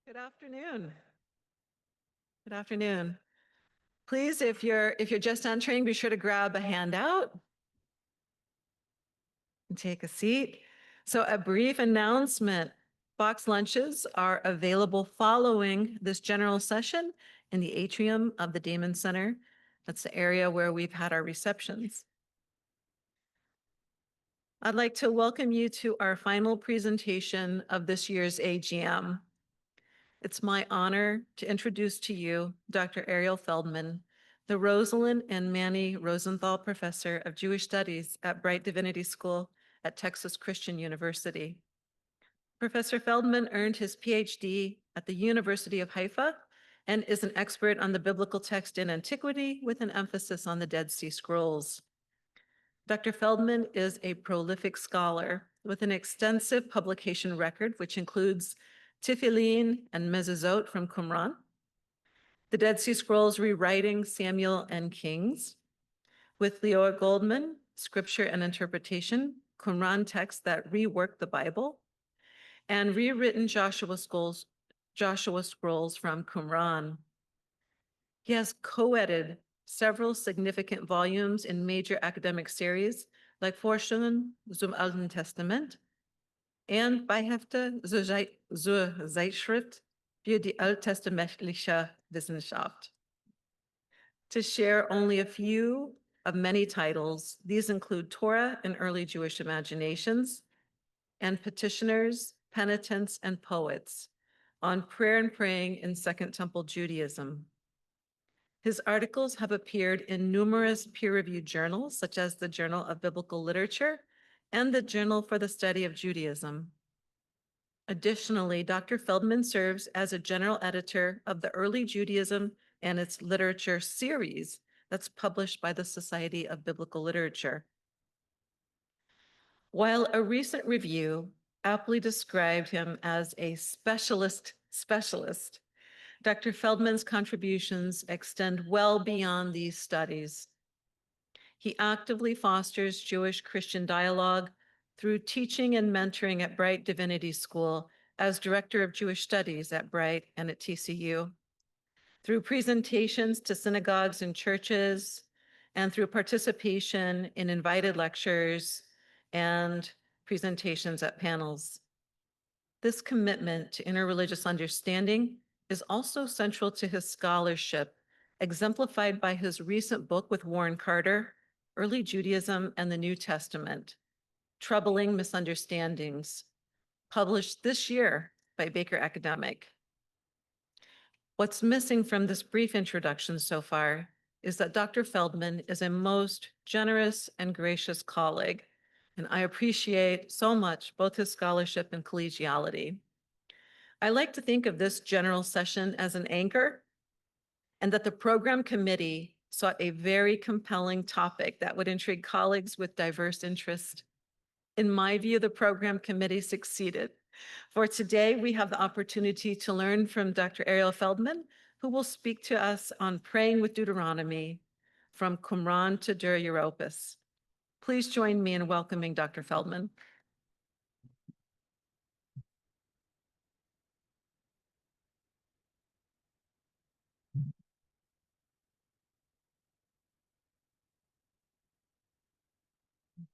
Good afternoon. Good afternoon. Please, if you're just entering, be sure to grab a handout and take a seat. So a brief announcement. Box lunches are available following this general session in the atrium of the Damon Center. That's the area where we've had our receptions. I'd like to welcome you to our final presentation of this year's AGM. It's my honor to introduce to you Dr. Ariel Feldman, the Rosalind and Manny Rosenthal Professor of Jewish Studies at Bright Divinity School at Texas Christian University. Professor Feldman earned his PhD at the University of Haifa and is an expert on the biblical text in antiquity with an emphasis on the Dead Sea Scrolls. Dr. Feldman is a prolific scholar with an extensive publication record, which includes Tefillin and Mezuzot from Qumran, the Dead Sea Scrolls rewriting Samuel and Kings, with Leora Goldman, Scripture and Interpretation, Qumran texts that rework the Bible, and rewritten Joshua Scrolls from Qumran. He has co-edited several significant volumes in major academic series like Forschungen zum Alten Testament and Beihefte zur Zeitschrift für die alttestamentliche Wissenschaft. To share only a few of many titles, these include Torah and Early Jewish Imaginations, and Petitioners, Penitents, and Poets on prayer and praying in Second Temple Judaism. His articles have appeared in numerous peer-reviewed journals, such as the Journal of Biblical Literature and the Journal for the Study of Judaism. Additionally, Dr. Feldman serves as a general editor of the Early Judaism and its Literature series that's published by the Society of Biblical Literature. While a recent review aptly described him as a specialist, Dr. Feldman's contributions extend well beyond these studies. He actively fosters Jewish-Christian dialogue through teaching and mentoring at Bright Divinity School as Director of Jewish Studies at Bright and at TCU, through presentations to synagogues and churches, and through participation in invited lectures and presentations at panels. This commitment to interreligious understanding is also central to his scholarship, exemplified by his recent book with Warren Carter, Early Judaism and the New Testament, Troubling Misunderstandings, published this year by Baker Academic. What's missing from this brief introduction so far is that Dr. Feldman is a most generous and gracious colleague, and I appreciate so much both his scholarship and collegiality. I like to think of this general session as an anchor, and that the program committee sought a very compelling topic that would intrigue colleagues with diverse interests. In my view, the program committee succeeded. For today, we have the opportunity to learn from Dr. Ariel Feldman, who will speak to us on praying with Deuteronomy from Qumran to Dura-Europos. Please join me in welcoming Dr. Feldman.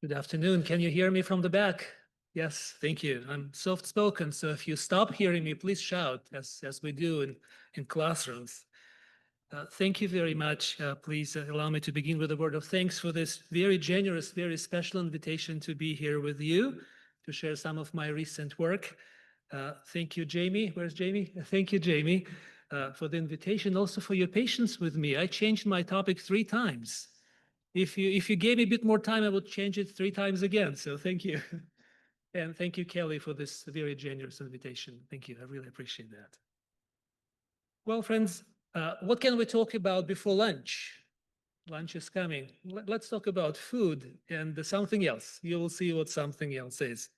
Good afternoon. Can you hear me from the back? Yes, thank you. I'm soft-spoken, so if you stop hearing me, please shout, as we do in classrooms. Thank you very much. Please allow me to begin with a word of thanks for this very generous, very special invitation to be here with you, to share some of my recent work. Thank you, Jamie. Where's Jamie? Thank you, Jamie, for the invitation, also for your patience with me. I changed my topic 3 times. If you gave me a bit more time, I would change it 3 times again. So thank you. And thank you, Kelly, for this very generous invitation. Thank you. I really appreciate that. Well, friends, what can we talk about before lunch? Lunch is coming. Let's talk about food and something else. You will see what something else is.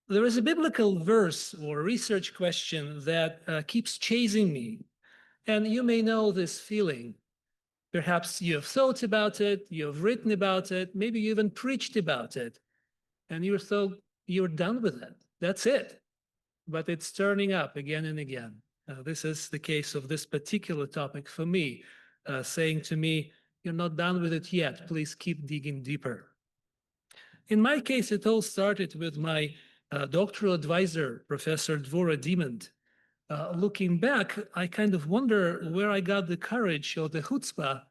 There is a biblical verse or research question that keeps chasing me. And you may know this feeling. Perhaps you have thought about it, you have written about it, maybe you even preached about it, and you're done with it. That's it. but it's turning up again and again. This is the case of this particular topic for me, saying to me, "You're not done with it yet. Please keep digging deeper." In my case, it all started with my doctoral advisor, Professor Dura-Europos. Looking back, I kind of wonder where I got the courage or the chutzpah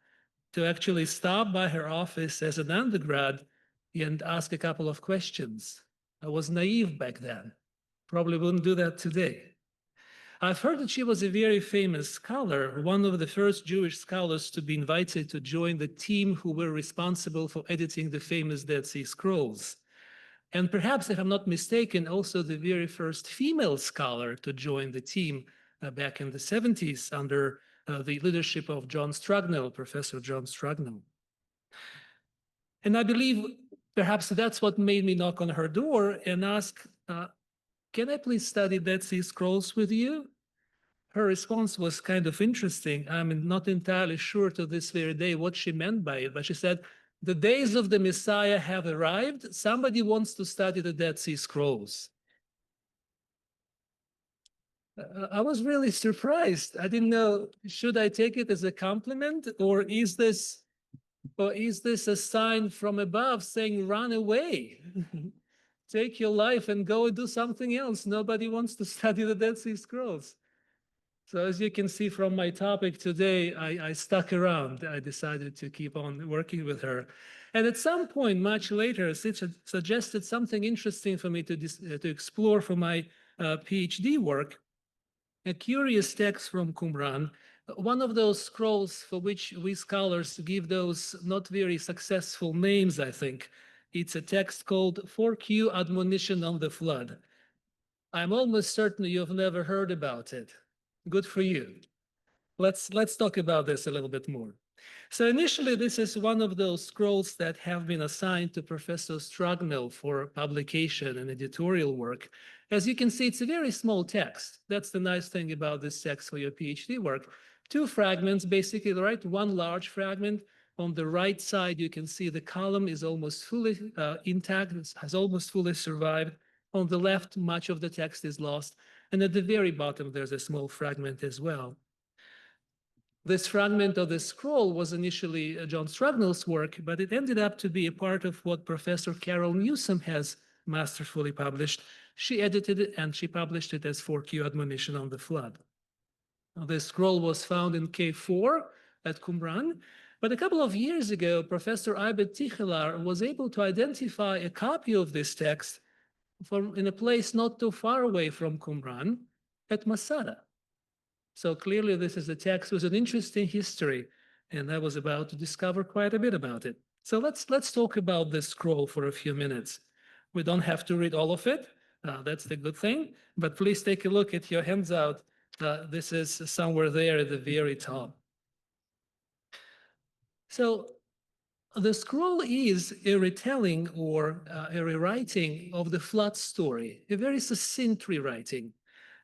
to actually stop by her office as an undergrad and ask a couple of questions. I was naive back then. Probably wouldn't do that today. I've heard that she was a very famous scholar, one of the first Jewish scholars to be invited to join the team who were responsible for editing the famous Dead Sea Scrolls. And perhaps, if I'm not mistaken, also the very first female scholar to join the team back in the 70s under the leadership of John Strugnell, Professor John Strugnell. And I believe perhaps that's what made me knock on her door and ask, "Can I please study Dead Sea Scrolls with you?" Her response was kind of interesting. I'm not entirely sure to this very day what she meant by it, but she said, "The days of the Messiah have arrived. Somebody wants to study the Dead Sea Scrolls." I was really surprised. I didn't know, should I take it as a compliment, or is this a sign from above saying, "Run away, take your life and go and do something else. Nobody wants to study the Dead Sea Scrolls." So as you can see from my topic today, I stuck around. I decided to keep on working with her. And at some point, much later, she suggested something interesting for me to explore for my PhD work, a curious text from Qumran, one of those scrolls for which we scholars give those not very successful names, I think. It's a text called 4Q Admonition on the Flood. I'm almost certain you've never heard about it. Good for you. Let's talk about this a little bit more. So initially, this is one of those scrolls that have been assigned to Professor Strugnell for publication and editorial work. As you can see, it's a very small text. That's the nice thing about this text for your PhD work. Two fragments, basically, right? One large fragment. On the right side, you can see the column is almost fully intact, has almost fully survived. On the left, much of the text is lost. And at the very bottom, there's a small fragment as well. This fragment of the scroll was initially John Strugnell's work, but it ended up to be a part of what Professor Carol Newsom has masterfully published. She edited it and she published it as 4Q Admonition on the Flood. Now, this scroll was found in Cave 4 at Qumran, but a couple of years ago, Professor Ibed Tichelar was able to identify a copy of this text in a place not too far away from Qumran at Masada. So clearly this is a text with an interesting history, and I was about to discover quite a bit about it. So let's talk about this scroll for a few minutes. We don't have to read all of it. That's the good thing. But please take a look at your hands out. This is somewhere there at the very top. So the scroll is a retelling or a rewriting of the flood story, a very succinct rewriting.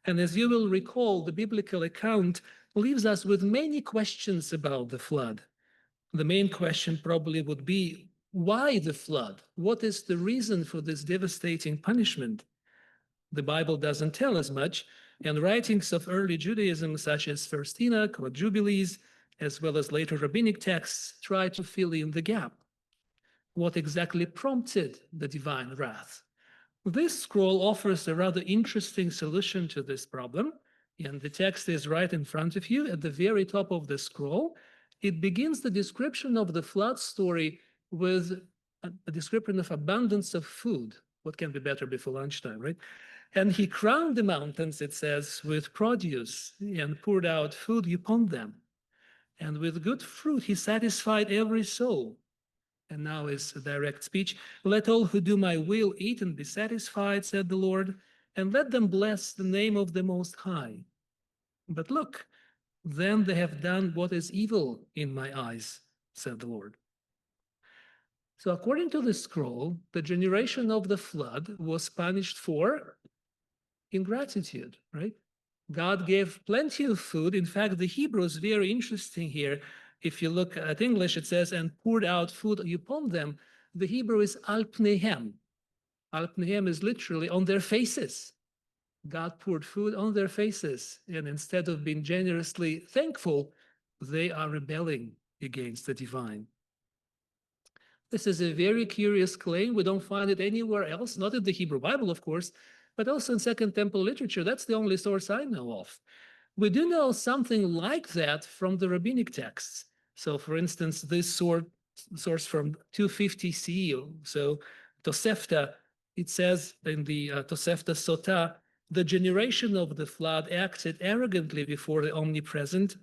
And as you will recall, the biblical account leaves us with many questions about the flood. The main question probably would be, why the flood? What is the reason for this devastating punishment? The Bible doesn't tell us much, and writings of early Judaism, such as First Enoch or Jubilees, as well as later rabbinic texts, try to fill in the gap. What exactly prompted the divine wrath? This scroll offers a rather interesting solution to this problem, and the text is right in front of you at the very top of the scroll. It begins the description of the flood story with a description of abundance of food. What can be better before lunchtime, right? And he crowned the mountains, it says, with produce and poured out food upon them. And with good fruit he satisfied every soul. And now is a direct speech. "Let all who do my will eat and be satisfied," said the Lord, "and let them bless the name of the Most High. But look, then they have done what is evil in my eyes," said the Lord. So according to the scroll, the generation of the flood was punished for ingratitude, right? God gave plenty of food. In fact, the Hebrew is very interesting here. If you look at English, it says, "and poured out food upon them." The Hebrew is al pneihem. Al pneihem is literally on their faces. God poured food on their faces, and instead of being generously thankful, they are rebelling against the divine. This is a very curious claim. We don't find it anywhere else, not in the Hebrew Bible, of course, but also in Second Temple literature. That's the only source I know of. We do know something like that from the rabbinic texts. So, for instance, this source from 250 CE, so Tosefta, it says in the Tosefta Sota, the generation of the flood acted arrogantly before the omnipresent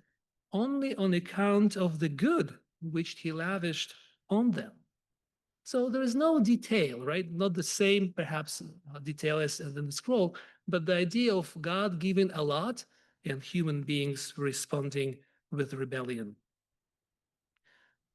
only on account of the good which he lavished on them. So there is no detail, right? Not the same, perhaps, detail as in the scroll, but the idea of God giving a lot and human beings responding with rebellion.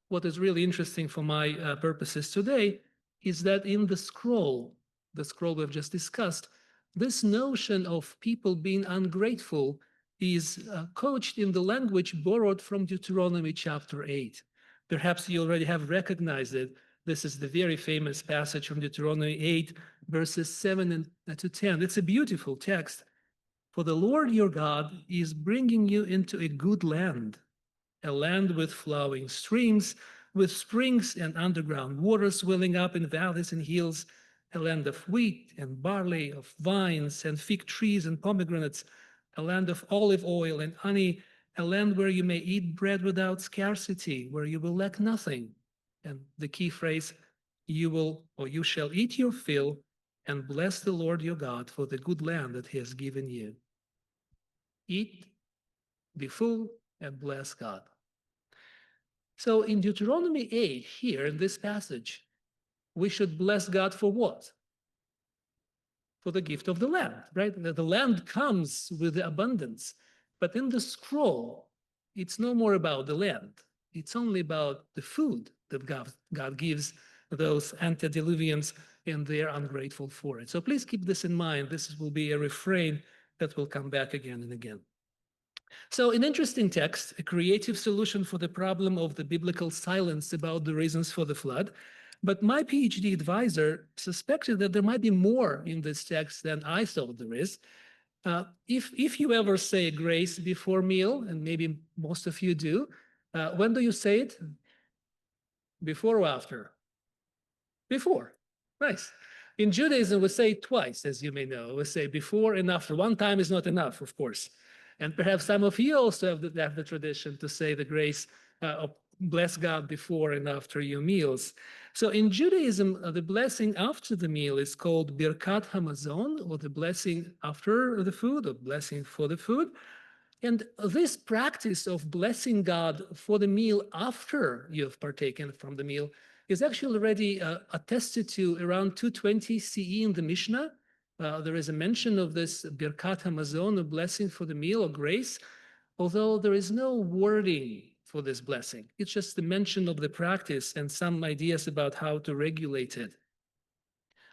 What is really interesting for my purposes today is that in the scroll we've just discussed, this notion of people being ungrateful is couched in the language borrowed from Deuteronomy chapter 8. Perhaps you already have recognized it. This is the very famous passage from Deuteronomy 8, verses 7 to 10. It's a beautiful text. For the Lord your God is bringing you into a good land, a land with flowing streams, with springs and underground waters welling up in valleys and hills, a land of wheat and barley, of vines and fig trees and pomegranates, a land of olive oil and honey, a land where you may eat bread without scarcity, where you will lack nothing. And the key phrase, you shall eat your fill and bless the Lord your God for the good land that he has given you. Eat, be full, and bless God. So in Deuteronomy 8, here in this passage, we should bless God for what? For the gift of the land, right? The land comes with the abundance. But in the scroll, it's no more about the land. It's only about the food that God gives those antediluvians, and they are ungrateful for it. So please keep this in mind. This will be a refrain that will come back again and again. So an interesting text, a creative solution for the problem of the biblical silence about the reasons for the flood. But my PhD advisor suspected that there might be more in this text than I thought there is. If you ever say grace before meal, and maybe most of you do, when do you say it? Before or after? Before. Nice. In Judaism, we say it twice, as you may know. We say before and after. One time is not enough, of course. And perhaps some of you also have the tradition to say the grace of bless God before and after your meals. So in Judaism, the blessing after the meal is called Birkat Hamazon, or the blessing after the food, or blessing for the food. And this practice of blessing God for the meal after you've partaken from the meal is actually already attested to around 220 CE in the Mishnah. There is a mention of this Birkat Hamazon, a blessing for the meal or grace, although there is no wording for this blessing. It's just the mention of the practice and some ideas about how to regulate it.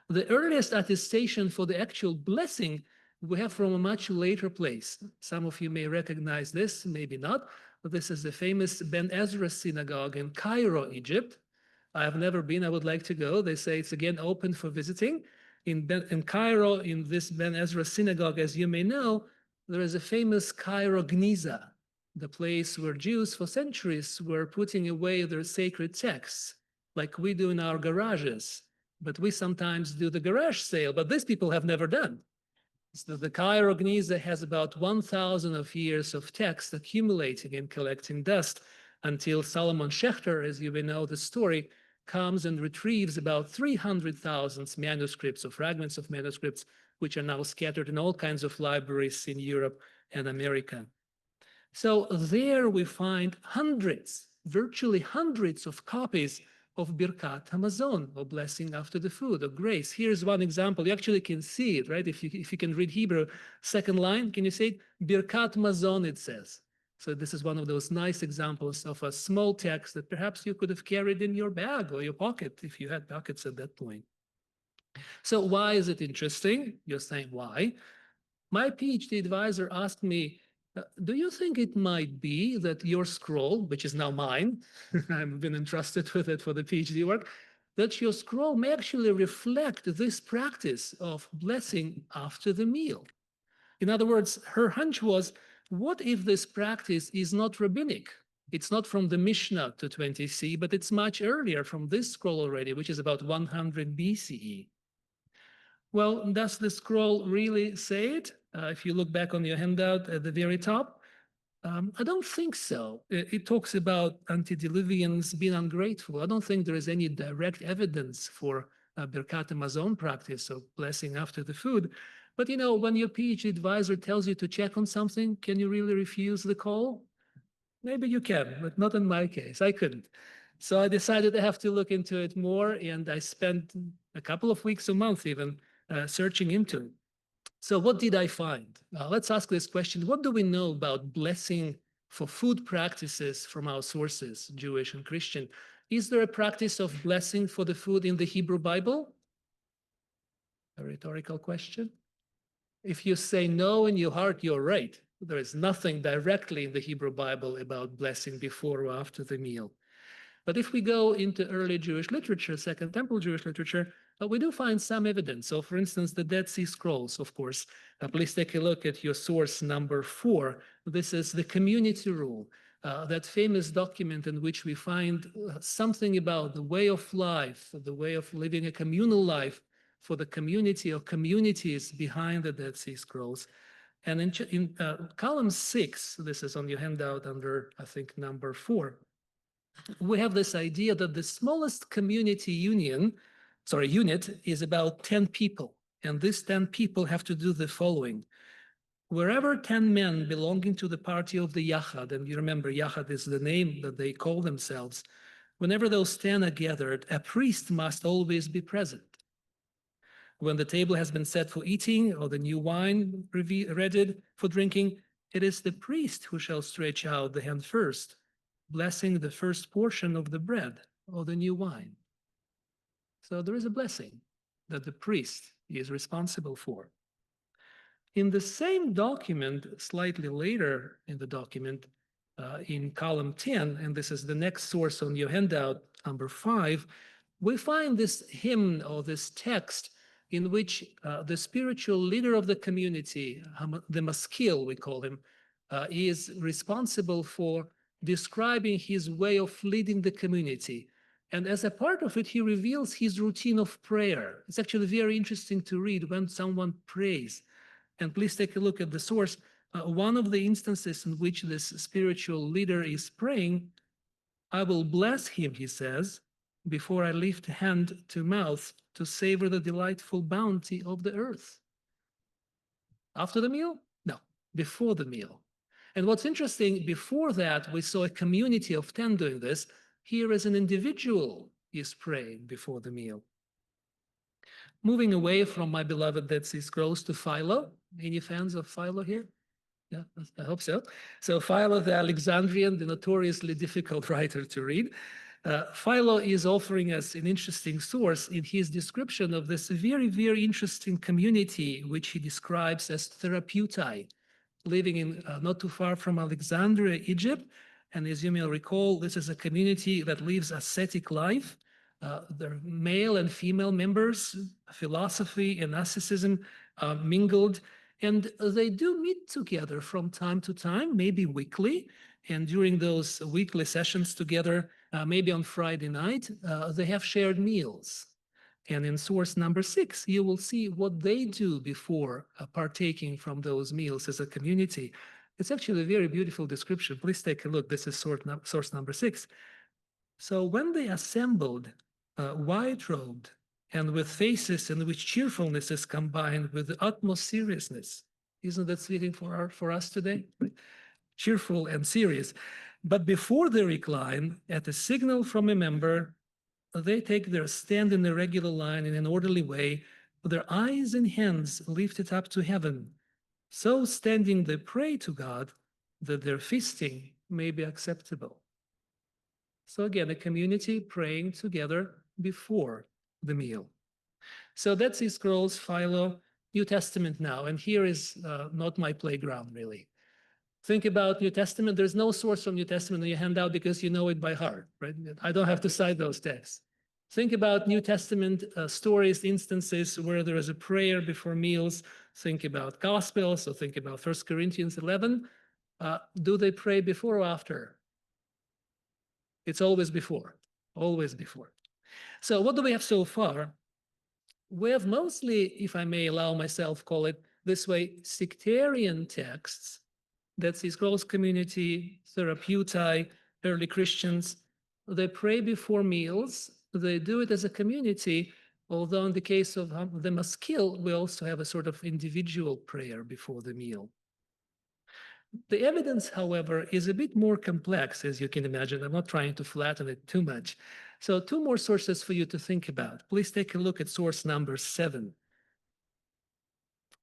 The earliest attestation for the actual blessing we have from a much later place. Some of you may recognize this, maybe not, but this is the famous Ben Ezra synagogue in Cairo, Egypt. I have never been, I would like to go. They say it's again open for visiting. In Cairo, in this Ben Ezra synagogue, as you may know, there is a famous Cairo Gniza, the place where Jews for centuries were putting away their sacred texts, like we do in our garages. But we sometimes do the garage sale, but these people have never done. So the Cairo Gniza has about 1,000 of years of text accumulating and collecting dust until Solomon Schechter, as you may know the story, comes and retrieves about 300,000 manuscripts or fragments of manuscripts, which are now scattered in all kinds of libraries in Europe and America. So there we find hundreds, virtually hundreds of copies of Birkat Hamazon, or blessing after the food, or grace. Here's one example. You actually can see it, right? If you can read Hebrew, second line, can you see it? Birkat Mazon, it says. So this is one of those nice examples of a small text that perhaps you could have carried in your bag or your pocket if you had pockets at that point. So why is it interesting? You're saying, why? My PhD advisor asked me, do you think it might be that your scroll, which is now mine, I've been entrusted with it for the PhD work, that your scroll may actually reflect this practice of blessing after the meal? In other words, her hunch was, what if this practice is not rabbinic? It's not from the Mishnah to 20c, but it's much earlier from this scroll already, which is about 100 BCE. Well, does the scroll really say it? If you look back on your handout at the very top, I don't think so. It talks about antediluvians being ungrateful. I don't think there is any direct evidence for Birkat Hamazon practice of blessing after the food. But you know, when your PhD advisor tells you to check on something, can you really refuse the call? Maybe you can, but not in my case. I couldn't. So I decided I have to look into it more, and I spent a couple of weeks, a month even, searching into it. So what did I find? Let's ask this question. What do we know about blessing for food practices from our sources, Jewish and Christian? Is there a practice of blessing for the food in the Hebrew Bible? A rhetorical question. If you say no in your heart, you're right. There is nothing directly in the Hebrew Bible about blessing before or after the meal. But if we go into early Jewish literature, Second Temple Jewish literature, we do find some evidence. So for instance, the Dead Sea Scrolls, of course. Please take a look at your source number 4. This is the community rule, that famous document in which we find something about the way of life, the way of living a communal life for the community or communities behind the Dead Sea Scrolls. And in column 6, this is on your handout under, I think, number 4, we have this idea that the smallest community unit is about 10 people. And these 10 people have to do the following. Wherever 10 men belonging to the party of the Yachad, and you remember Yachad is the name that they call themselves, whenever those 10 are gathered, a priest must always be present. When the table has been set for eating or the new wine ready for drinking, it is the priest who shall stretch out the hand first, blessing the first portion of the bread or the new wine. So there is a blessing that the priest is responsible for. In the same document, slightly later in the document, in column 10, and this is the next source on your handout, number 5, we find this hymn or this text in which the spiritual leader of the community, the maskil we call him, is responsible for describing his way of leading the community. And as a part of it, he reveals his routine of prayer. It's actually very interesting to read when someone prays. And please take a look at the source. One of the instances in which this spiritual leader is praying, I will bless him, he says, before I lift hand to mouth to savor the delightful bounty of the earth. After the meal? No, before the meal. And what's interesting, before that, we saw a community of 10 doing this. Here as an individual is praying before the meal. Moving away from my beloved Dead Sea Scrolls to Philo. Any fans of Philo here? Yeah, I hope so. So Philo the Alexandrian, the notoriously difficult writer to read. Philo is offering us an interesting source in his description of this very, very interesting community, which he describes as therapeutai, living in not too far from Alexandria, Egypt. And as you may recall, this is a community that lives ascetic life. They're male and female members, philosophy and asceticism mingled. And they do meet together from time to time, maybe weekly. And during those weekly sessions together, maybe on Friday night, they have shared meals. And in source number 6, you will see what they do before partaking from those meals as a community. It's actually a very beautiful description. Please take a look. This is source number 6. So when they assembled, white-robed, and with faces in which cheerfulness is combined with the utmost seriousness. Isn't that fitting for us today? Cheerful and serious. But before they recline, at a signal from a member, they take their stand in a regular line in an orderly way, with their eyes and hands lifted up to heaven. So standing, they pray to God that their feasting may be acceptable. So again, a community praying together before the meal. So Dead Sea Scrolls, Philo, New Testament now. And here is not my playground, really. Think about New Testament. There's no source from New Testament in your handout because you know it by heart, right? I don't have to cite those texts. Think about New Testament stories, instances where there is a prayer before meals. think about Gospels, so think about 1 Corinthians 11. Do they pray before or after? It's always before, always before. So what do we have so far? We have mostly, if I may allow myself call it this way, sectarian texts. That's the Scrolls community, Therapeutai, early Christians. They pray before meals. They do it as a community, although in the case of the Maskil, we also have a sort of individual prayer before the meal. The evidence, however, is a bit more complex, as you can imagine. I'm not trying to flatten it too much. So two more sources for you to think about. Please take a look at source number 7.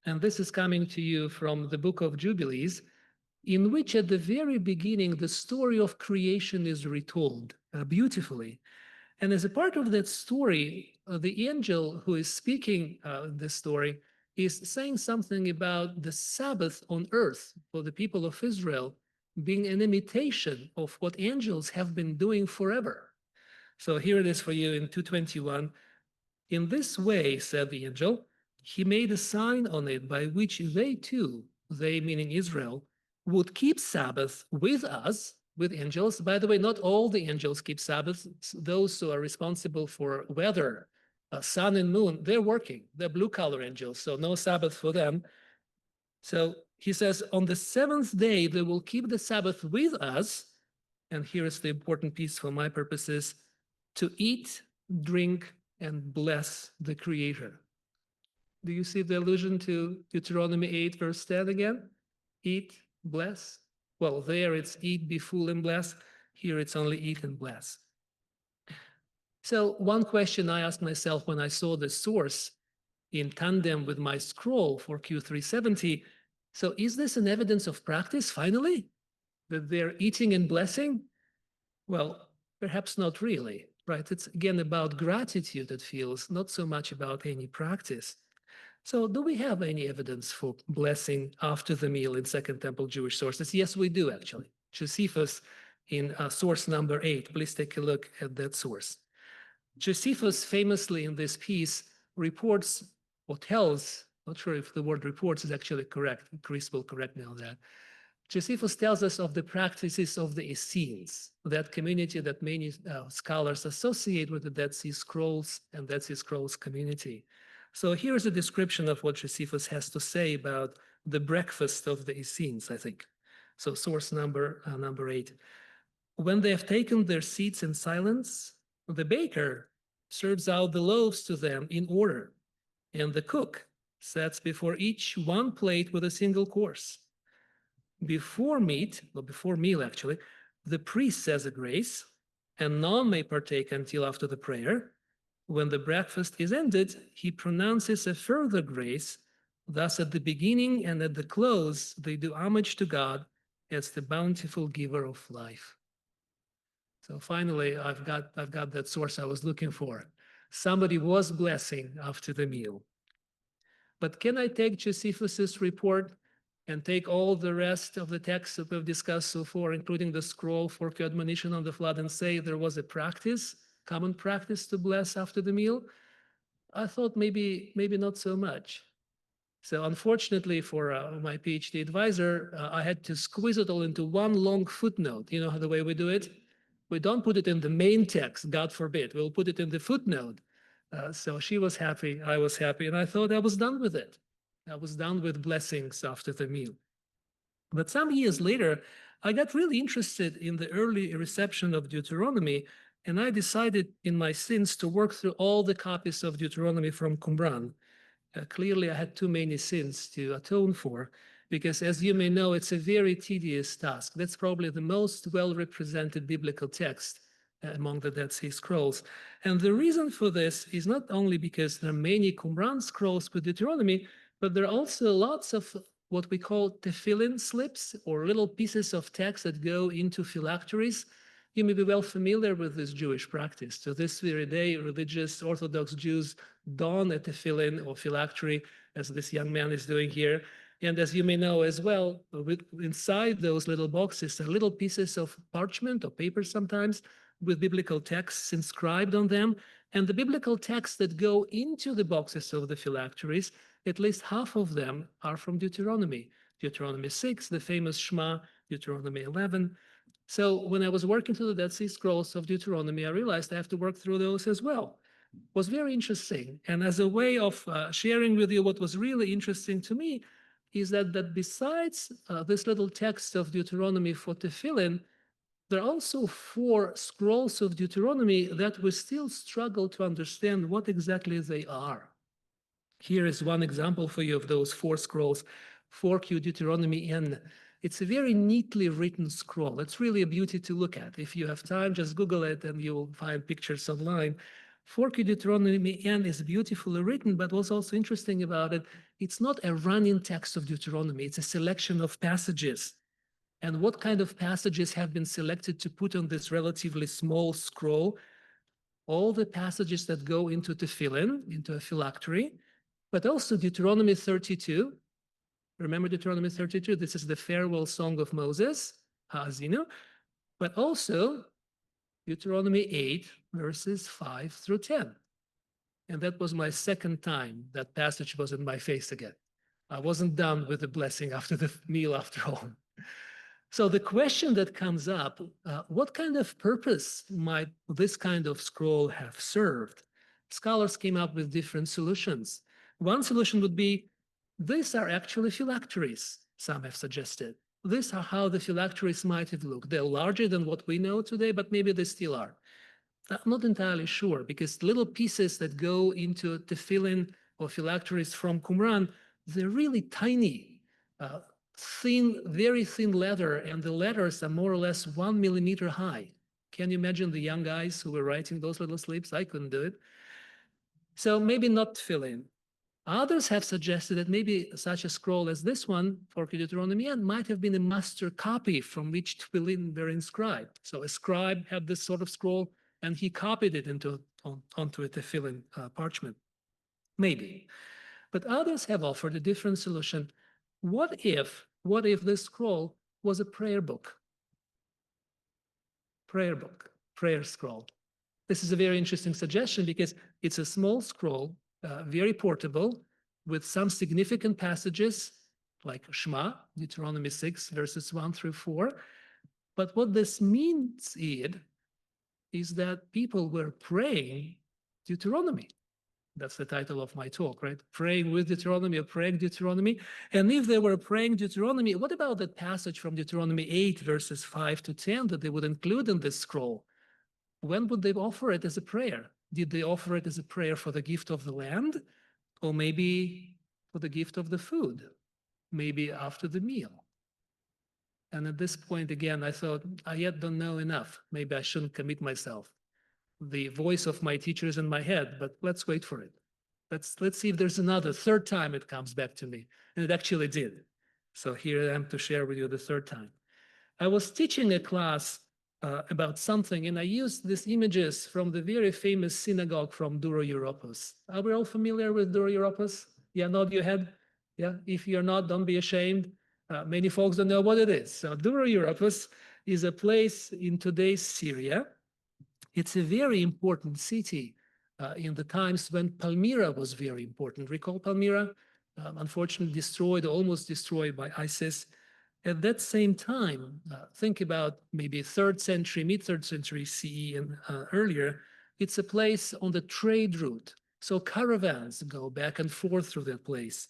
And this is coming to you from the book of Jubilees, in which at the very beginning, the story of creation is retold beautifully. And as a part of that story, the angel who is speaking this story is saying something about the Sabbath on earth for the people of Israel being an imitation of what angels have been doing forever. So here it is for you in 221. In this way, said the angel, he made a sign on it by which they too, they meaning Israel, would keep Sabbath with us, with angels. By the way, not all the angels keep Sabbath. Those who are responsible for weather, sun and moon, they're working. They're blue-collar angels, so no Sabbath for them. So he says, on the 7th day, they will keep the Sabbath with us. And here is the important piece for my purposes, to eat, drink, and bless the Creator. Do you see the allusion to Deuteronomy 8, verse 10 again? Eat, bless. Well, there it's eat, be full, and bless. Here it's only eat and bless. So one question I asked myself when I saw the source in tandem with my scroll for Q370, so is this an evidence of practice, finally? That they're eating and blessing? Well, perhaps not really, right? It's again about gratitude, it feels, not so much about any practice. So do we have any evidence for blessing after the meal in Second Temple Jewish sources? Yes, we do, actually. Josephus in source number 8. Please take a look at that source. Josephus famously in this piece reports or tells, not sure if the word reports is actually correct, Chris will correct me on that. Josephus tells us of the practices of the Essenes, that community that many scholars associate with the Dead Sea Scrolls and Dead Sea Scrolls community. So here's a description of what Josephus has to say about the breakfast of the Essenes, I think. So source number 8. When they have taken their seats in silence, the baker serves out the loaves to them in order, and the cook sets before each one plate with a single course. Before meal actually, the priest says a grace, and none may partake until after the prayer. When the breakfast is ended, he pronounces a further grace. Thus, at the beginning and at the close, they do homage to God as the bountiful giver of life. So finally, I've got that source I was looking for. Somebody was blessing after the meal. But can I take Josephus's report and take all the rest of the texts that we've discussed so far, including the scroll for admonition on the flood, and say there was a practice, common practice to bless after the meal? I thought maybe not so much. So unfortunately for my PhD advisor, I had to squeeze it all into one long footnote. You know how the way we do it? We don't put it in the main text, God forbid. We'll put it in the footnote. So she was happy, I was happy, and I thought I was done with it. I was done with blessings after the meal. But some years later, I got really interested in the early reception of Deuteronomy, and I decided in my sins to work through all the copies of Deuteronomy from Qumran. Clearly, I had too many sins to atone for, because as you may know, it's a very tedious task. That's probably the most well-represented biblical text among the Dead Sea Scrolls. And the reason for this is not only because there are many Qumran scrolls with Deuteronomy, but there are also lots of what we call tefillin slips, or little pieces of text that go into phylacteries. You may be well familiar with this Jewish practice. To this very day, religious Orthodox Jews don a tefillin or phylactery, as this young man is doing here. And as you may know as well, inside those little boxes are little pieces of parchment or paper sometimes with biblical texts inscribed on them. And the biblical texts that go into the boxes of the phylacteries, at least half of them are from Deuteronomy. Deuteronomy 6, the famous Shema, Deuteronomy 11. So when I was working through the Dead Sea Scrolls of Deuteronomy, I realized I have to work through those as well. It was very interesting. And as a way of sharing with you what was really interesting to me is that besides this little text of Deuteronomy for tefillin, there are also 4 scrolls of Deuteronomy that we still struggle to understand what exactly they are. Here is one example for you of those 4 scrolls, 4Q Deuteronomy N. It's a very neatly written scroll. It's really a beauty to look at. If you have time, just Google it and you'll find pictures online. 4Q Deuteronomy N is beautifully written, but what's also interesting about it, it's not a running text of Deuteronomy. It's a selection of passages. And what kind of passages have been selected to put on this relatively small scroll? All the passages that go into tefillin, into a phylactery, but also Deuteronomy 32. Remember Deuteronomy 32? This is the farewell song of Moses, Ha'azinu, but also Deuteronomy 8, verses 5 through 10. And that was my second time that passage was in my face again. I wasn't done with the blessing after the meal after all. So the question that comes up, what kind of purpose might this kind of scroll have served? Scholars came up with different solutions. One solution would be, these are actually phylacteries, some have suggested. These are how the phylacteries might have looked. They're larger than what we know today, but maybe they still are. I'm not entirely sure, because little pieces that go into tefillin or phylacteries from Qumran, they're really tiny, thin, very thin leather, and the letters are more or less 1 millimeter high. Can you imagine the young guys who were writing those little slips? I couldn't do it. So maybe not tefillin. Others have suggested that maybe such a scroll as this one, for Deuteronomy, might have been a master copy from which tefillin were inscribed. So a scribe had this sort of scroll, and he copied it onto a tefillin parchment. Maybe. But others have offered a different solution. What if this scroll was a prayer book? Prayer book, prayer scroll. This is a very interesting suggestion because it's a small scroll, very portable, with some significant passages like Shema, Deuteronomy 6, verses 1 through 4. But what this means is that people were praying Deuteronomy. That's the title of my talk, right? Praying with Deuteronomy or praying Deuteronomy. And if they were praying Deuteronomy, what about that passage from Deuteronomy 8, verses 5 to 10 that they would include in this scroll? When would they offer it as a prayer? Did they offer it as a prayer for the gift of the land? Or maybe for the gift of the food? Maybe after the meal? And at this point, again, I thought, I yet don't know enough. Maybe I shouldn't commit myself. The voice of my teacher is in my head, but let's wait for it. Let's see if there's another third time it comes back to me. And it actually did. So here I am to share with you the third time. I was teaching a class about something, and I used these images from the very famous synagogue from Dura-Europos. Are we all familiar with Dura-Europos? Yeah, nod your head. Yeah, if you're not, don't be ashamed. Many folks don't know what it is. So Dura-Europos is a place in today's Syria. It's a very important city in the times when Palmyra was very important. Recall Palmyra? Unfortunately destroyed, almost destroyed by ISIS. At that same time, think about maybe mid-3rd century CE and earlier, it's a place on the trade route. So caravans go back and forth through that place.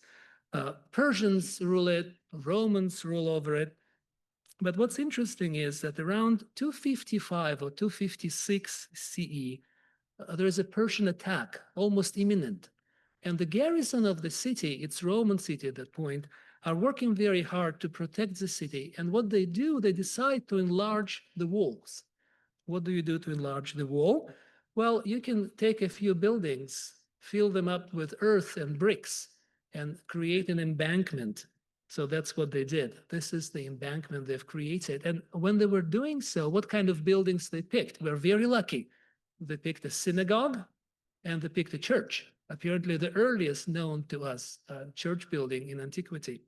Persians rule it, Romans rule over it. But what's interesting is that around 255 or 256 CE, there is a Persian attack, almost imminent. And the garrison of the city, it's Roman city at that point, are working very hard to protect the city. And what they do, they decide to enlarge the walls. What do you do to enlarge the wall? Well, you can take a few buildings, fill them up with earth and bricks, and create an embankment. So that's what they did. This is the embankment they've created. And when they were doing so, what kind of buildings they picked? We're very lucky. They picked a synagogue and they picked a church, apparently the earliest known to us church building in antiquity.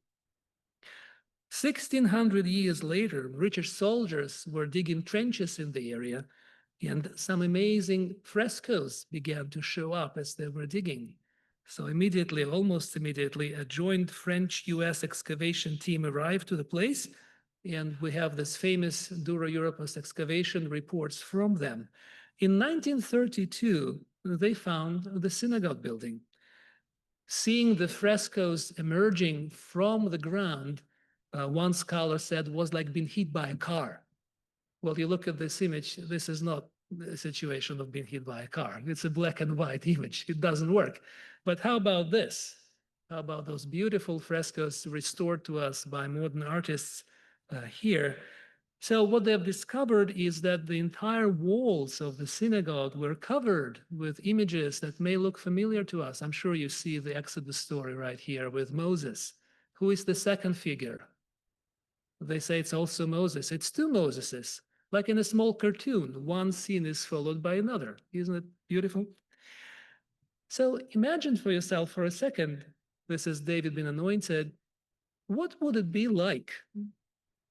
1600 years later, British soldiers were digging trenches in the area, And some amazing frescoes began to show up as they were digging. So immediately, almost immediately, a joint French-US excavation team arrived to the place, and we have this famous Dura-Europos excavation reports from them. In 1932, they found the synagogue building. Seeing the frescoes emerging from the ground, one scholar said was like being hit by a car. Well, you look at this image, this is not a situation of being hit by a car. It's a black and white image. It doesn't work. But how about this? How about those beautiful frescoes restored to us by modern artists here? So what they've discovered is that the entire walls of the synagogue were covered with images that may look familiar to us. I'm sure you see the Exodus story right here with Moses. Who is the second figure? They say it's also Moses. It's two Moseses, like in a small cartoon. One scene is followed by another. Isn't it beautiful? So imagine for yourself for a second, this is David been anointed. What would it be like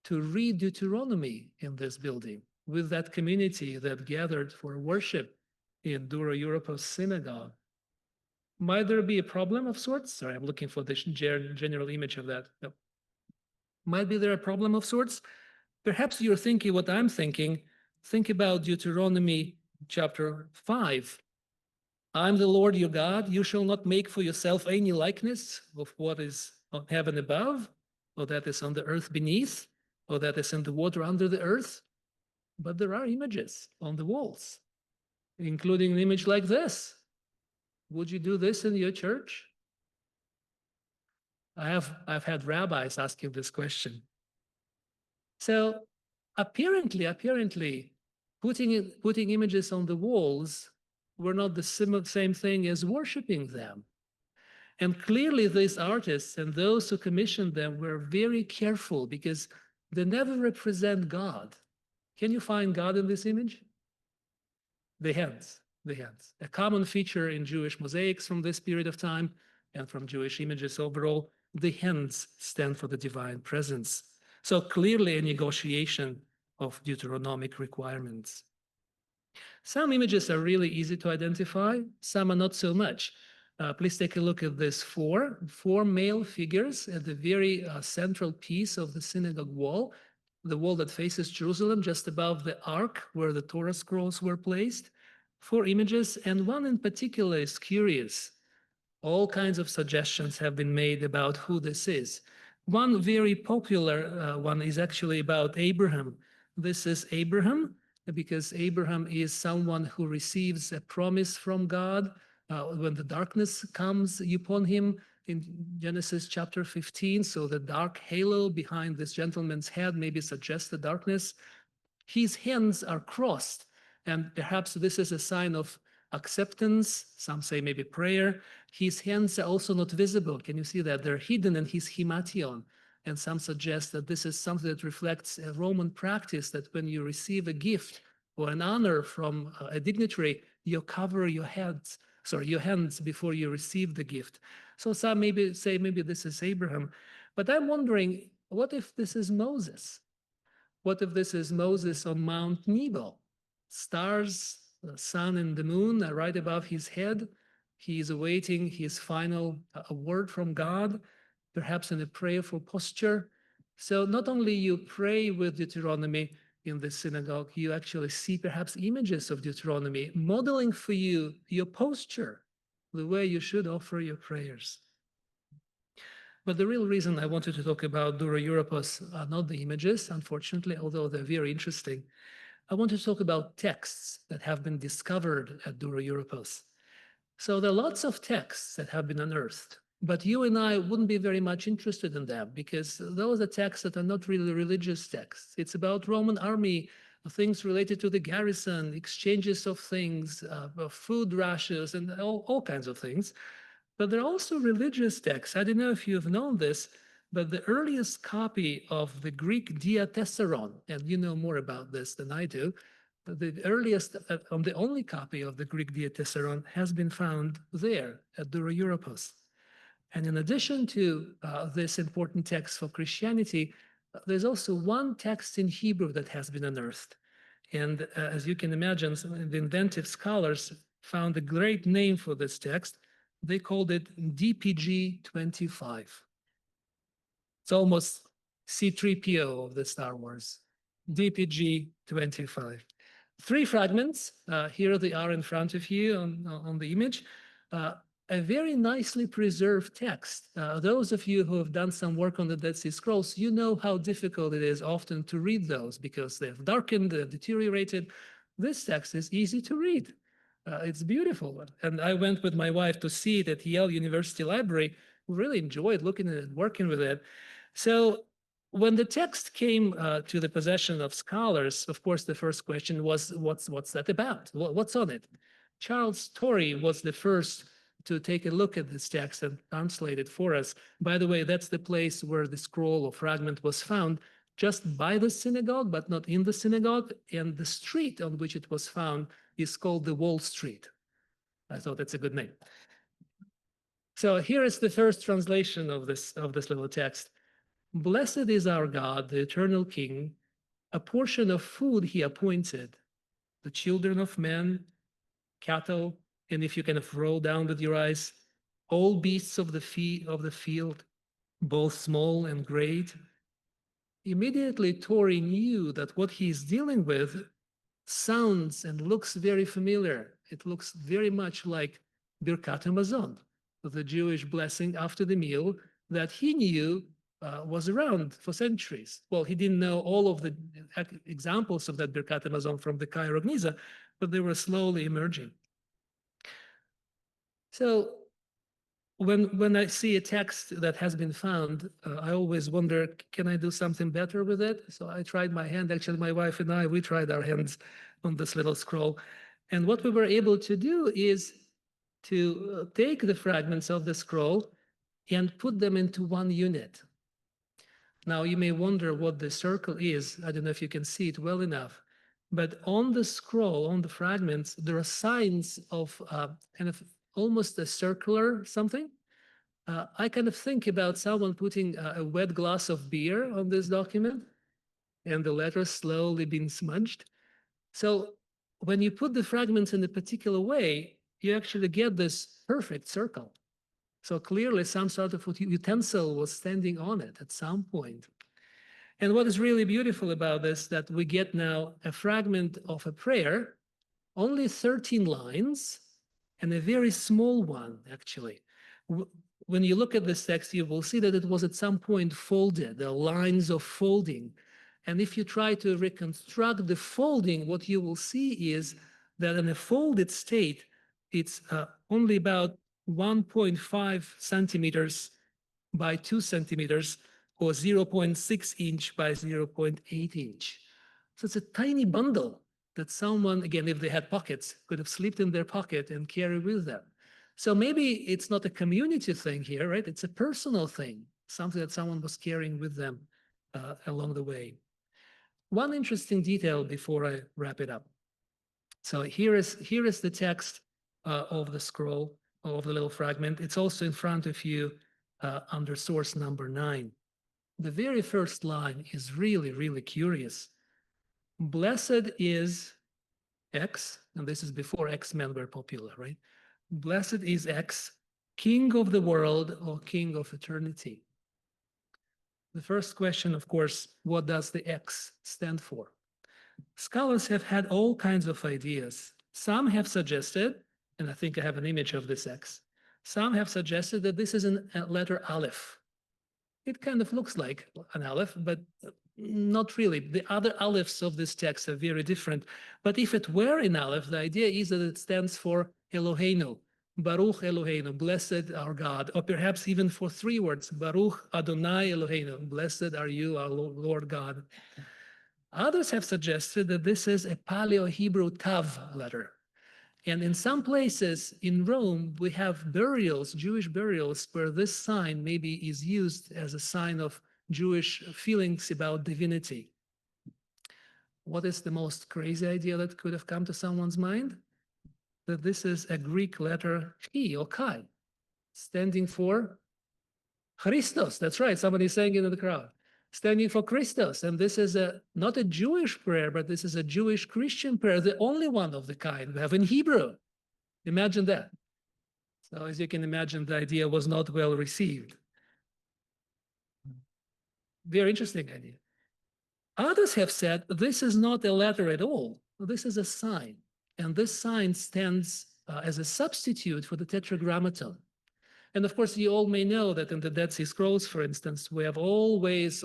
to read Deuteronomy in this building with that community that gathered for worship in Dura-Europos synagogue? Might there be a problem of sorts? Sorry, I'm looking for the general image of that. No. Might be there a problem of sorts? Perhaps you're thinking what I'm thinking. Think about Deuteronomy chapter 5. I'm the Lord your God. You shall not make for yourself any likeness of what is on heaven above, or that is on the earth beneath, or that is in the water under the earth. But there are images on the walls, including an image like this. Would you do this in your church? I've had rabbis asking this question. So apparently, putting images on the walls were not the same thing as worshiping them. And clearly, these artists and those who commissioned them were very careful because they never represent God. Can you find God in this image? The hands, the hands. A common feature in Jewish mosaics from this period of time and from Jewish images overall, the hands stand for the divine presence. So clearly a negotiation of Deuteronomic requirements. Some images are really easy to identify, some are not so much. Please take a look at this four male figures at the very central piece of the synagogue wall, the wall that faces Jerusalem, just above the ark where the Torah scrolls were placed. Four images, and one in particular is curious. All kinds of suggestions have been made about who this is. One very popular one is actually about Abraham. This is Abraham, because Abraham is someone who receives a promise from God when the darkness comes upon him in Genesis chapter 15. So the dark halo behind this gentleman's head maybe suggests the darkness. His hands are crossed, and perhaps this is a sign of acceptance. Some say maybe prayer. His hands are also not visible. Can you see that? They're hidden in his himation. And some suggest that this is something that reflects a Roman practice, that when you receive a gift or an honor from a dignitary, you cover your hands before you receive the gift. So some maybe say maybe this is Abraham. But I'm wondering, what if this is Moses? What if this is Moses on Mount Nebo? Stars, the sun and the moon are right above his head. He is awaiting his final word from God, perhaps in a prayerful posture. So not only you pray with Deuteronomy in the synagogue, you actually see perhaps images of Deuteronomy modeling for you your posture, the way you should offer your prayers. But the real reason I wanted to talk about Dura-Europos are not the images, unfortunately, although they're very interesting. I want to talk about texts that have been discovered at Dura-Europos. So there are lots of texts that have been unearthed, but you and I wouldn't be very much interested in them because those are texts that are not really religious texts. It's about Roman army, things related to the garrison, exchanges of things, food rations, and all kinds of things. But there are also religious texts. I don't know if you've known this, but the earliest copy of the Greek Diatessaron, and you know more about this than I do, the earliest, the only copy of the Greek Diatessaron has been found there at Dura-Europos. And in addition to this important text for Christianity, there's also one text in Hebrew that has been unearthed. And as you can imagine, some of the inventive scholars found a great name for this text. They called it DPG 25. It's almost C3PO of the Star Wars, DPG 25. Three fragments, here they are in front of you on the image. A very nicely preserved text. Those of you who have done some work on the Dead Sea Scrolls, you know how difficult it is often to read those because they've darkened, they've deteriorated. This text is easy to read. It's beautiful. And I went with my wife to see it at Yale University Library. We really enjoyed looking at it, working with it. So when the text came to the possession of scholars, of course, the first question was, what's that about? What's on it? Charles Torrey was the first to take a look at this text and translate it for us. By the way, that's the place where the scroll or fragment was found, just by the synagogue, but not in the synagogue. And the street on which it was found is called the Wall Street. I thought that's a good name. So here is the first translation of this little text. Blessed is our God, the eternal King. A portion of food he appointed, the children of men, cattle, and if you kind of roll down with your eyes, all beasts of the field, both small and great. Immediately, Tori knew that what he is dealing with sounds and looks very familiar. It looks very much like Birkat Hamazon, the Jewish blessing after the meal that he knew was around for centuries. Well, he didn't know all of the examples of that Birkat Hamazon from the Cairo Gniza, but they were slowly emerging. So when I see a text that has been found, I always wonder, can I do something better with it? So I tried my hand. Actually, my wife and I, we tried our hands on this little scroll. And what we were able to do is to take the fragments of the scroll and put them into one unit. Now, you may wonder what the circle is. I don't know if you can see it well enough. But on the scroll, on the fragments, there are signs of kind of almost a circular something. I kind of think about someone putting a wet glass of beer on this document and the letters slowly being smudged. So when you put the fragments in a particular way, you actually get this perfect circle. So clearly some sort of utensil was standing on it at some point. And what is really beautiful about this, that we get now a fragment of a prayer, only 13 lines, and a very small one, actually. When you look at this text, you will see that it was at some point folded. There are lines of folding. And if you try to reconstruct the folding, what you will see is that in a folded state, it's only about 1.5 centimeters by 2 centimeters, or 0.6 inch by 0.8 inch. So it's a tiny bundle that someone, again, if they had pockets, could have slipped in their pocket and carry with them. So maybe it's not a community thing here, right? It's a personal thing, something that someone was carrying with them along the way. One interesting detail before I wrap it up. So here is the text of the scroll, of the little fragment. It's also in front of you under source number 9. The very first line is really, really curious. Blessed is X, and this is before X-Men were popular, right? Blessed is X, King of the world or King of eternity. The first question, of course, what does the X stand for? Scholars have had all kinds of ideas. Some have suggested, and I think I have an image of this X, some have suggested that this is a letter Aleph. It kind of looks like an Aleph, but not really. The other Alephs of this text are very different. But if it were an Aleph, the idea is that it stands for Eloheinu, Baruch Eloheinu, blessed our God, or perhaps even for 3 words, Baruch Adonai Eloheinu, blessed are you, our Lord God. Others have suggested that this is a Paleo-Hebrew Tav letter. And in some places in Rome, we have burials, Jewish burials, where this sign maybe is used as a sign of Jewish feelings about divinity. What is the most crazy idea that could have come to someone's mind? That this is a Greek letter chi or chi, standing for Christos. That's right, somebody's saying it in the crowd. standing for Christos. And this is not a Jewish prayer, but this is a Jewish Christian prayer, the only one of the kind we have in Hebrew. Imagine that. So as you can imagine, the idea was not well received. Very interesting idea. Others have said this is not a letter at all. This is a sign. And this sign stands as a substitute for the tetragrammaton. And of course, you all may know that in the Dead Sea Scrolls, for instance, we have all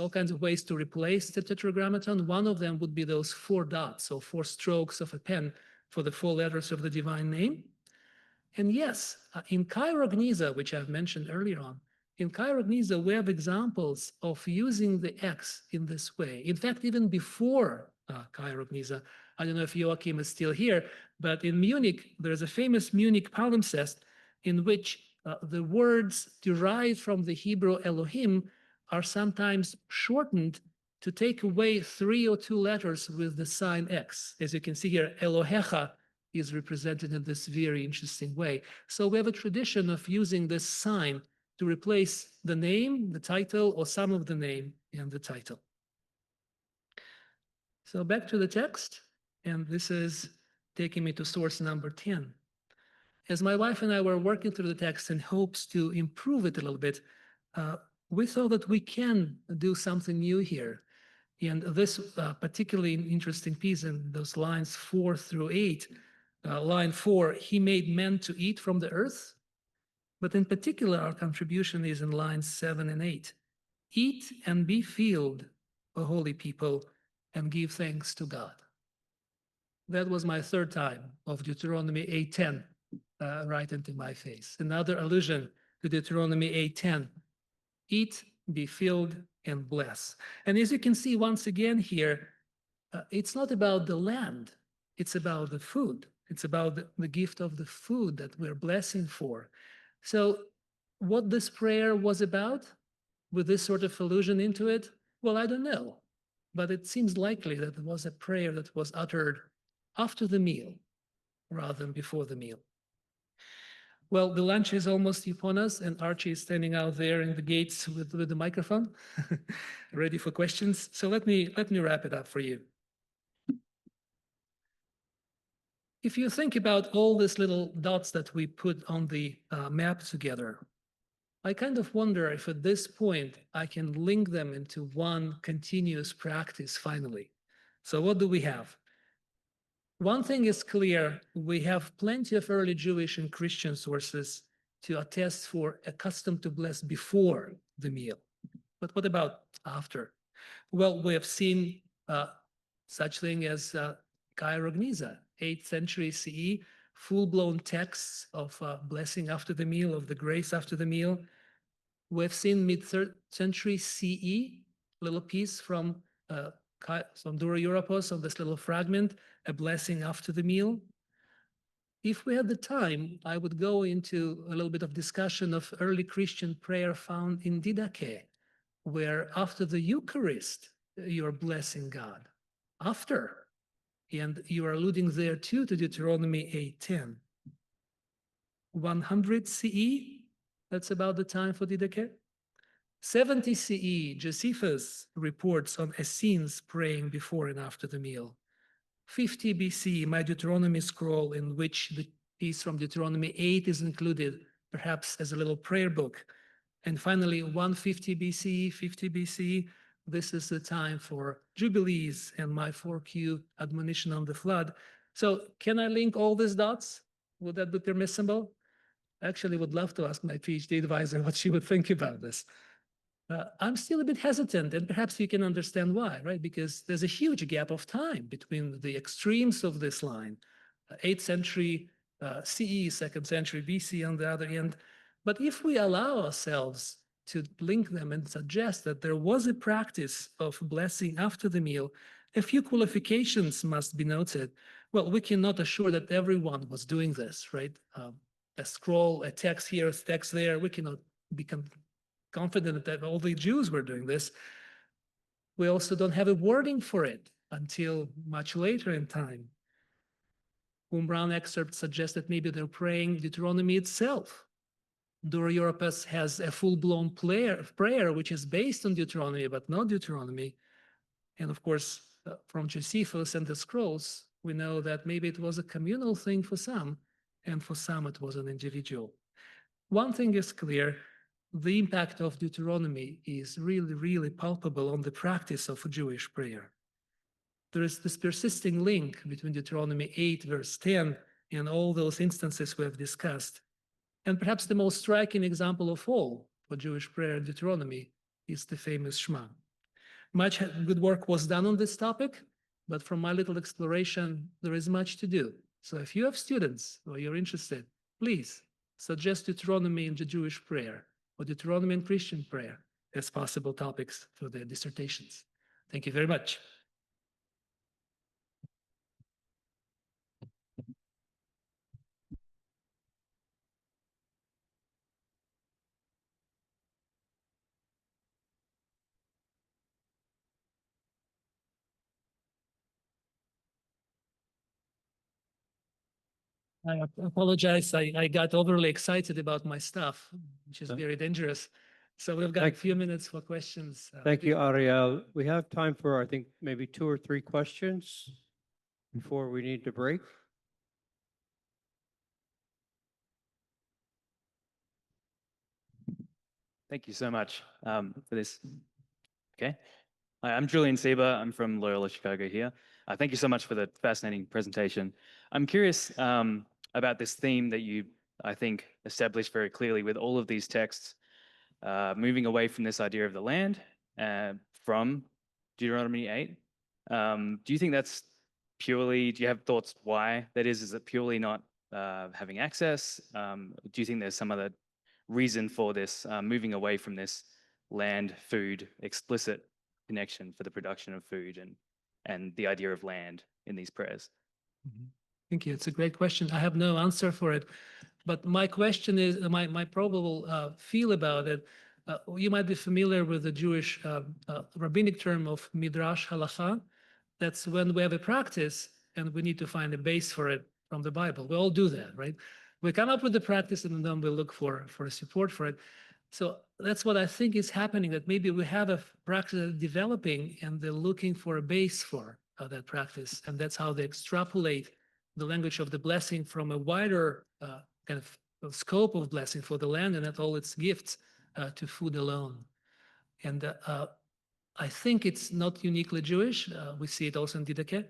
kinds of ways to replace the tetragrammaton. One of them would be those 4 dots, so 4 strokes of a pen for the 4 letters of the divine name. And yes, in Chirogniza, which I've mentioned earlier on, in Chirogniza, we have examples of using the X in this way. In fact, even before Chirogniza, I don't know if Joachim is still here, but in Munich, there's a famous Munich palimpsest in which the words derived from the Hebrew Elohim are sometimes shortened to take away 3 or 2 letters with the sign X. As you can see here, Elohecha is represented in this very interesting way. So we have a tradition of using this sign to replace the name, the title, or some of the name and the title. So back to the text, and this is taking me to source number 10. As my wife and I were working through the text in hopes to improve it a little bit, we thought that we can do something new here. And this particularly interesting piece in those lines 4 through 8, line 4, he made men to eat from the earth. But in particular, our contribution is in lines 7 and 8. Eat and be filled, O holy people, and give thanks to God. That was my 3rd time of Deuteronomy 8:10 right into my face. Another allusion to Deuteronomy 8:10. Eat, be filled, and bless. And as you can see once again here, it's not about the land, it's about the food. It's about the gift of the food that we're blessing for. So what this prayer was about, with this sort of allusion into it, well, I don't know. But it seems likely that it was a prayer that was uttered after the meal rather than before the meal. Well, the lunch is almost upon us, and Archie is standing out there in the gates with the microphone, ready for questions. So let me wrap it up for you. If you think about all these little dots that we put on the map together, I kind of wonder if at this point I can link them into one continuous practice finally. So what do we have? One thing is clear, we have plenty of early Jewish and Christian sources to attest for a custom to bless before the meal. But what about after? Well, we have seen such thing as Chirogniza, 8th century CE, full-blown texts of blessing after the meal, of the grace after the meal. We've seen mid-3rd century CE, little piece from Dura-Europos, on this little fragment, a blessing after the meal. If we had the time, I would go into a little bit of discussion of early Christian prayer found in Didache, where after the Eucharist, you're blessing God. After, and you are alluding there too to Deuteronomy 8:10. 100 CE, that's about the time for Didache. 70 CE, Josephus reports on Essenes praying before and after the meal. 50 BC, my Deuteronomy scroll, in which the piece from Deuteronomy 8 is included, perhaps as a little prayer book. And finally, 150 BC, 50 BC, this is the time for Jubilees and my 4Q admonition on the flood. So can I link all these dots? Would that be permissible? I actually would love to ask my PhD advisor what she would think about this. I'm still a bit hesitant, and perhaps you can understand why, right? Because there's a huge gap of time between the extremes of this line, 8th century CE, 2nd century BC on the other end. But if we allow ourselves to link them and suggest that there was a practice of blessing after the meal, a few qualifications must be noted. Well, we cannot assure that everyone was doing this, right? A scroll, a text here, a text there, we cannot become confident that all the Jews were doing this. We also don't have a wording for it until much later in time. Qumran excerpt suggests that maybe they're praying Deuteronomy itself. Dura-Europos has a full-blown prayer which is based on Deuteronomy, but not Deuteronomy. And of course, from Josephus and the scrolls, we know that maybe it was a communal thing for some, and for some it was an individual. One thing is clear, the impact of Deuteronomy is really, really palpable on the practice of Jewish prayer. There is this persisting link between Deuteronomy 8, verse 10, and all those instances we have discussed. And perhaps the most striking example of all for Jewish prayer in Deuteronomy is the famous Shema. Much good work was done on this topic, but from my little exploration, there is much to do. So if you have students or you're interested, please suggest Deuteronomy in the Jewish prayer or Deuteronomy in Christian prayer as possible topics for their dissertations. Thank you very much. I apologize. I got overly excited about my stuff, which is very dangerous. So we've got a few minutes for questions. Thank you, Ariel. We have time for, I think, maybe 2 or 3 questions before we need to break. Thank you so much for this. Okay. Hi, I'm Julian Sieber. I'm from Loyola Chicago here. Thank you so much for the fascinating presentation. I'm curious about this theme that you, I think, established very clearly with all of these texts, moving away from this idea of the land from Deuteronomy 8. Do you think that's purely, do you have thoughts why that is? Is it purely not having access? Do you think there's some other reason for this moving away from this land food explicit connection for the production of food and the idea of land in these prayers? Thank you. It's a great question. I have no answer for it, but my question is, my probable feel about it, you might be familiar with the Jewish rabbinic term of midrash halacha. That's when we have a practice and we need to find a base for it from the Bible. We all do that, right? We come up with the practice and then we look for support for it. So that's what I think is happening, that maybe we have a practice developing and they're looking for a base for that practice. And that's how they extrapolate the language of the blessing from a wider kind of scope of blessing for the land and at all its gifts to food alone. And I think it's not uniquely Jewish. We see it also in Didache,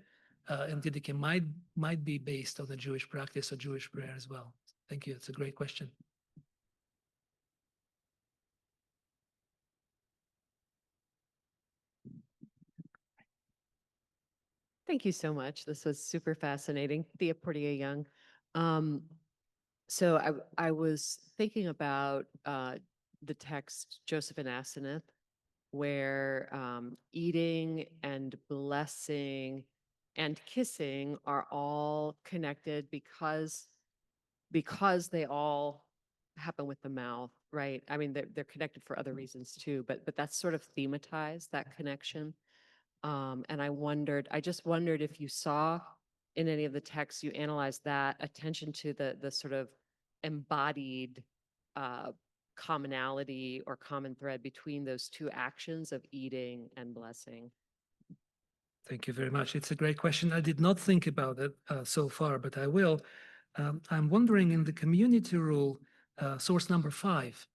and Didache might be based on the Jewish practice or Jewish prayer as well. Thank you. It's a great question. Thank you so much. This was super fascinating. Thea Portia Young. So I was thinking about the text Joseph and Asenath, where eating and blessing and kissing are all connected because they all happen with the mouth, right? I mean, they're connected for other reasons too, but that's sort of thematized, that connection. And I just wondered if you saw in any of the texts, you analyzed that attention to the sort of embodied commonality or common thread between those two actions of eating and blessing. Thank you very much. It's a great question. I did not think about it so far, but I will. I'm wondering in the community rule, source number 5,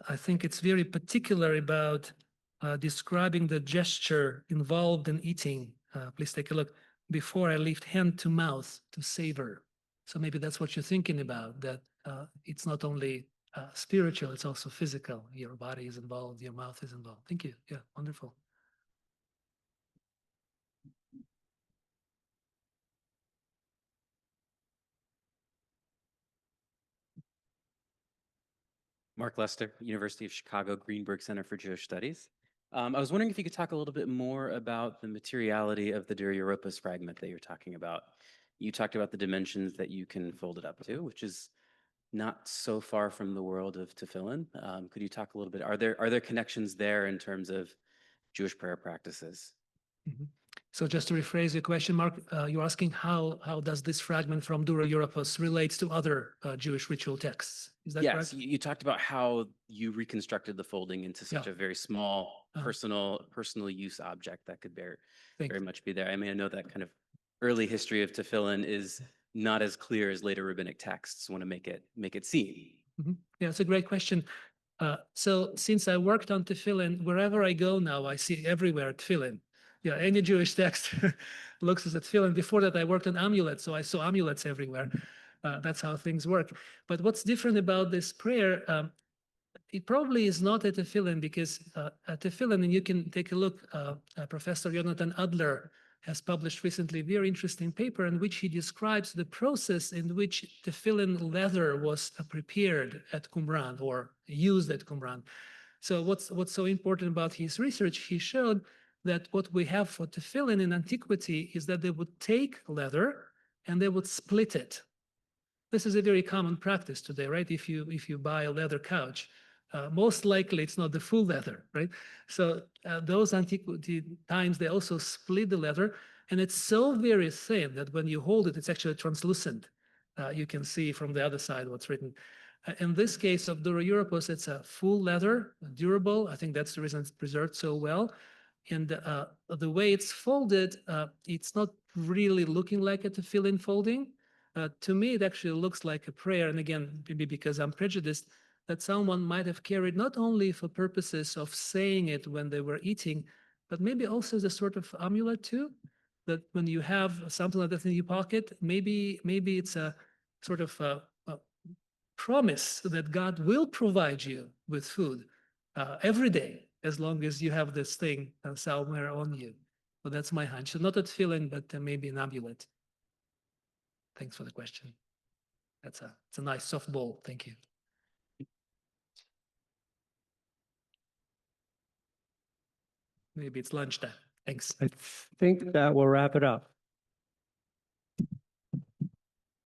I think it's very particular about describing the gesture involved in eating. Please take a look. Before I lift hand to mouth to savor. So maybe that's what you're thinking about, that it's not only spiritual, it's also physical. Your body is involved, your mouth is involved. Thank you. Yeah, wonderful. Mark Lester, University of Chicago, Greenberg Center for Jewish Studies. I was wondering if you could talk a little bit more about the materiality of the Dura-Europos fragment that you're talking about. You talked about the dimensions that you can fold it up to, which is not so far from the world of tefillin. Could you talk a little bit? Are there connections there in terms of Jewish prayer practices? So just to rephrase your question, Mark, you're asking how does this fragment from Dura-Europos relates to other Jewish ritual texts? Is that Yes, correct? you talked about how you reconstructed the folding into such Yeah. a very small Uh-huh. personal use object that could Thank very you. much be there. I mean, I know that kind of early history of tefillin is not as clear as later rabbinic texts want to make it seem. Yeah, it's a great question. So since I worked on tefillin, wherever I go now, I see everywhere tefillin. Yeah, any Jewish text looks as a tefillin. Before that, I worked on amulets, so I saw amulets everywhere. That's how things work. But what's different about this prayer, it probably is not a tefillin because a tefillin, and you can take a look, Professor Jonathan Adler has published recently a very interesting paper in which he describes the process in which tefillin leather was prepared at Qumran or used at Qumran. So what's so important about his research, he showed that what we have for tefillin in antiquity is that they would take leather and they would split it. This is a very common practice today, right? If you buy a leather couch, most likely it's not the full leather, right? So those antiquity times, they also split the leather, and it's so very thin that when you hold it, it's actually translucent. You can see from the other side what's written. In this case of Dura-Europos, it's a full leather, durable. I think that's the reason it's preserved so well. And the way it's folded, it's not really looking like a tefillin folding. To me, it actually looks like a prayer. And again, maybe because I'm prejudiced, that someone might have carried not only for purposes of saying it when they were eating, but maybe also as a sort of amulet too. That when you have something like that in your pocket, maybe it's a sort of a promise that God will provide you with food every day, as long as you have this thing somewhere on you. So that's my hunch. So not a tefillin, but maybe an amulet. Thanks for the question. It's a nice softball. Thank you. Maybe it's lunchtime. Thanks. I think that will wrap it up.